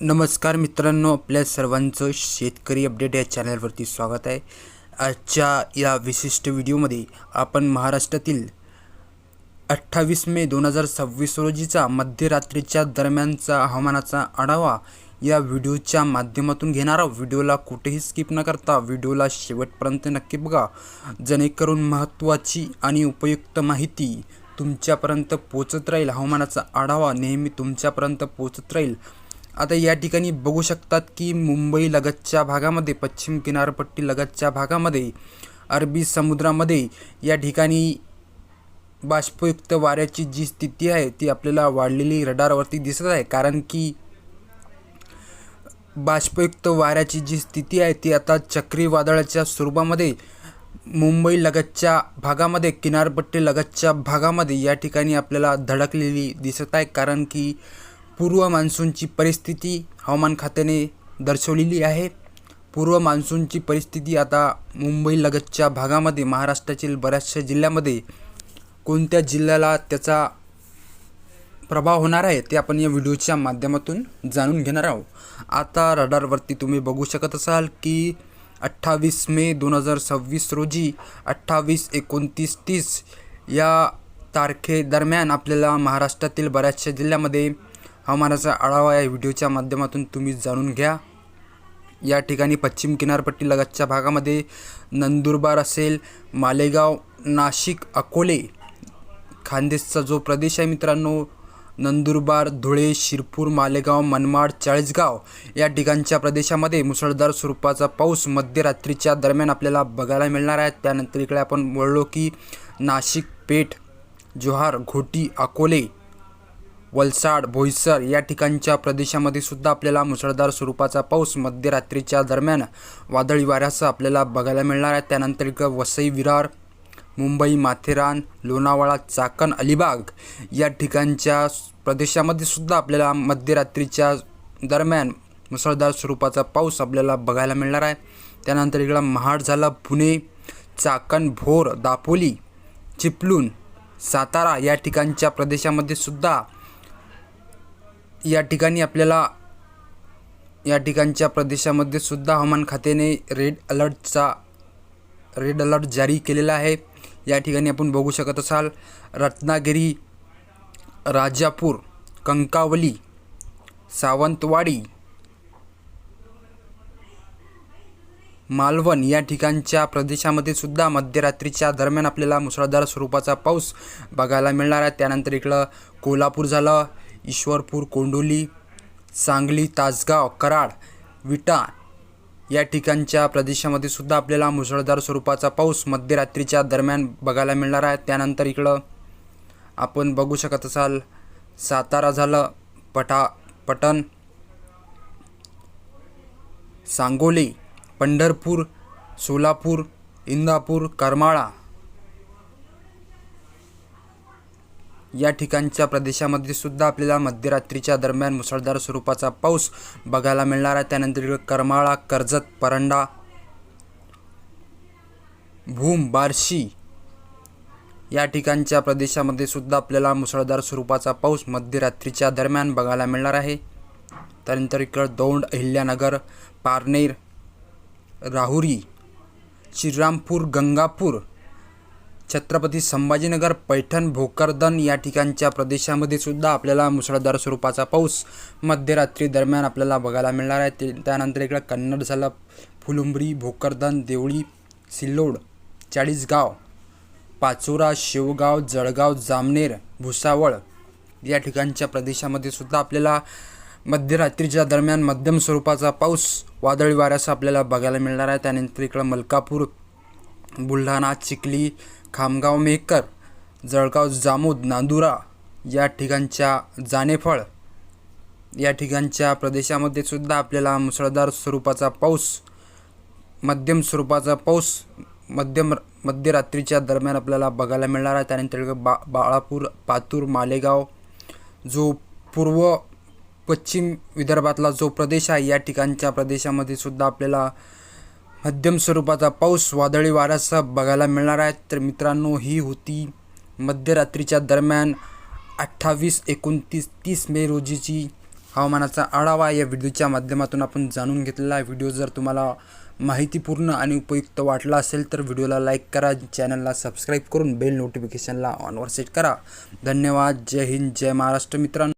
नमस्कार मित्रांनो, आपल्या सर्वांचं शेतकरी अपडेट या चॅनलवरती स्वागत आहे। आजच्या या विशिष्ट व्हिडिओमध्ये आपण महाराष्ट्रातील 28 मे 2026 रोजीचा मध्यरात्रीच्या दरम्यानचा हवामानाचा आढावा या व्हिडिओच्या माध्यमातून घेणार आहोत। व्हिडिओला कुठेही स्किप न करता व्हिडिओला शेवटपर्यंत नक्की बघा, जेणेकरून महत्त्वाची आणि उपयुक्त माहिती तुमच्यापर्यंत पोहोचत राहील। हवामानाचा आढावा नेहमी तुमच्यापर्यंत पोहोचत राहील। आता या ठिकाणी बघू शकतात की मुंबई लगतच्या भागामध्ये, पश्चिम किनारपट्टी लगतच्या भागामध्ये, अरबी समुद्रामध्ये या ठिकाणी बाष्पयुक्त वाऱ्याची जी स्थिती आहे ती आपल्याला वाढलेली रडारवरती दिसत आहे। कारण की बाष्पयुक्त वाऱ्याची जी स्थिती आहे ती आता चक्रीवादळाच्या स्वरूपामध्ये मुंबई लगतच्या भागामध्ये, किनारपट्टी लगतच्या भागामध्ये या ठिकाणी आपल्याला धडकलेली दिसत आहे। कारण की पूर्व मान्सूनची परिस्थिती हवामान खात्याने दर्शवलेली आहे। पूर्व मान्सूनची परिस्थिती आता मुंबई लगतच्या भागामध्ये, महाराष्ट्रातील बऱ्याचशा जिल्ह्यामध्ये, कोणत्या जिल्ह्याला त्याचा प्रभाव होणार आहे ते आपण या व्हिडिओच्या माध्यमातून जाणून घेणार आहोत। आता रडारवरती तुम्ही बघू शकत असाल की 28 मे 2026 रोजी 28, 29, 30 या तारखेदरम्यान आपल्याला महाराष्ट्रातील बऱ्याचशा जिल्ह्यामध्ये हवामानाचा आढावा या व्हिडिओच्या माध्यमातून तुम्ही जाणून घ्या। या ठिकाणी पश्चिम किनारपट्टी लगतच्या भागामध्ये नंदुरबार असेल, मालेगाव, नाशिक, अकोले, खानदेशचा जो प्रदेश आहे मित्रांनो, नंदुरबार, धुळे, शिरपूर, मालेगाव, मनमाड, चाळीसगाव या ठिकाणच्या प्रदेशामध्ये मुसळधार स्वरूपाचा पाऊस मध्यरात्रीच्या दरम्यान आपल्याला बघायला मिळणार आहे। त्यानंतर इकडे आपण वळलो की नाशिक, पेठ, जोहार, घोटी, अकोले, वलसाड, बोईसर या ठिकाणच्या प्रदेशामध्ये सुद्धा आपल्याला मुसळधार स्वरूपाचा पाऊस मध्यरात्रीच्या दरम्यान वादळी वाऱ्यासह आपल्याला बघायला मिळणार आहे। त्यानंतर इकडं वसई, विरार, मुंबई, माथेरान, लोणावळा, चाकण, अलिबाग या ठिकाणच्या प्रदेशामध्ये सुद्धा आपल्याला मध्यरात्रीच्या दरम्यान मुसळधार स्वरूपाचा पाऊस आपल्याला बघायला मिळणार आहे। त्यानंतर इकडं महाड झालं, पुणे, चाकण, भोर, दापोली, चिपळूण, सातारा या ठिकाणच्या प्रदेशामध्ये सुद्धा या ठिकाणच्या प्रदेशामध्ये सुद्धा हवामान खात्याने रेड अलर्ट जारी केलेला आहे। या ठिकाणी आपण बघू शकत असाल रत्नागिरी, राजापूर, कंकावली, सावंतवाडी, मालवण या ठिकाणच्या प्रदेशामध्ये सुद्धा मध्यरात्रीच्या दरम्यान आपल्याला मुसळधार स्वरूपाचा पाऊस बघायला मिळणार आहे। त्यानंतर इकडं कोल्हापूर झालं, ईश्वरपूर, कोंडोली, सांगली, तासगाव, कराड, विटा या ठिकाणच्या प्रदेशामध्ये सुद्धा आपल्याला मुसळधार स्वरूपाचा पाऊस मध्यरात्रीच्या दरम्यान बघायला मिळणार आहे। त्यानंतर इकडं आपण बघू शकत असाल सातारा झालं, पटण, सांगोले, पंढरपूर, सोलापूर, इंदापूर, करमाळा या ठिकाणच्या प्रदेशामध्ये सुद्धा आपल्याला मध्यरात्रीच्या दरम्यान मुसळधार स्वरूपाचा पाऊस बघायला मिळणार आहे। त्यानंतर करमाळा, कर्जत, परंडा, भूम, बार्शी या ठिकाणच्या प्रदेशामध्ये सुद्धा आपल्याला मुसळधार स्वरूपाचा पाऊस मध्यरात्रीच्या दरम्यान बघायला मिळणार आहे। त्यानंतर इकडं दौंड, अहिल्यानगर, पारनेर, राहुरी, श्रीरामपूर, गंगापूर, छत्रपती संभाजीनगर, पैठण, भोकरदन या ठिकाणच्या प्रदेशामध्ये सुद्धा आपल्याला मुसळधार स्वरूपाचा पाऊस मध्यरात्री दरम्यान आपल्याला बघायला मिळणार आहे। त्यानंतर इकडं कन्नड झालं, फुलंब्री, भोकरदन, देवळी, सिल्लोड, चाळीसगाव, पाचोरा, शेवगाव, जळगाव, जामनेर, भुसावळ या ठिकाणच्या प्रदेशामध्ये सुद्धा आपल्याला मध्यरात्रीच्या दरम्यान मध्यम स्वरूपाचा पाऊस वादळी वाऱ्यासह आपल्याला बघायला मिळणार आहे। त्यानंतर इकडं मलकापूर, बुलढाणा, चिखली, खामगाव, मेहकर, जळगाव, जामोद, नांदुरा या ठिकाणच्या, जानेफळ या ठिकाणच्या प्रदेशामध्ये सुद्धा आपल्याला मुसळधार स्वरूपाचा पाऊस, मध्यम स्वरूपाचा पाऊस मध्यरात्रीच्या दरम्यान आपल्याला बघायला मिळणार आहे। त्यानंतर बाळापूर, पातूर, मालेगाव जो पूर्व पश्चिम विदर्भातला जो प्रदेश आहे या ठिकाणच्या प्रदेशामध्ये सुद्धा आपल्याला मध्यम स्वरूपाचा पाऊस वादळी वाऱ्यासह बघायला मिळणार आहे। तर मित्रांनो, ही होती मध्यरात्रीच्या दरम्यान 28, 29, 30 मे रोजीची हवामानाचा आढावा या व्हिडिओच्या माध्यमातून आपण जाणून घेतलेला आहे। व्हिडिओ जर तुम्हाला माहितीपूर्ण आणि उपयुक्त वाटला असेल तर व्हिडिओला लाईक करा, चॅनलला सबस्क्राईब करून बेल नोटिफिकेशनला ऑनवर सेट करा। धन्यवाद। जय हिंद, जय महाराष्ट्र मित्रांनो।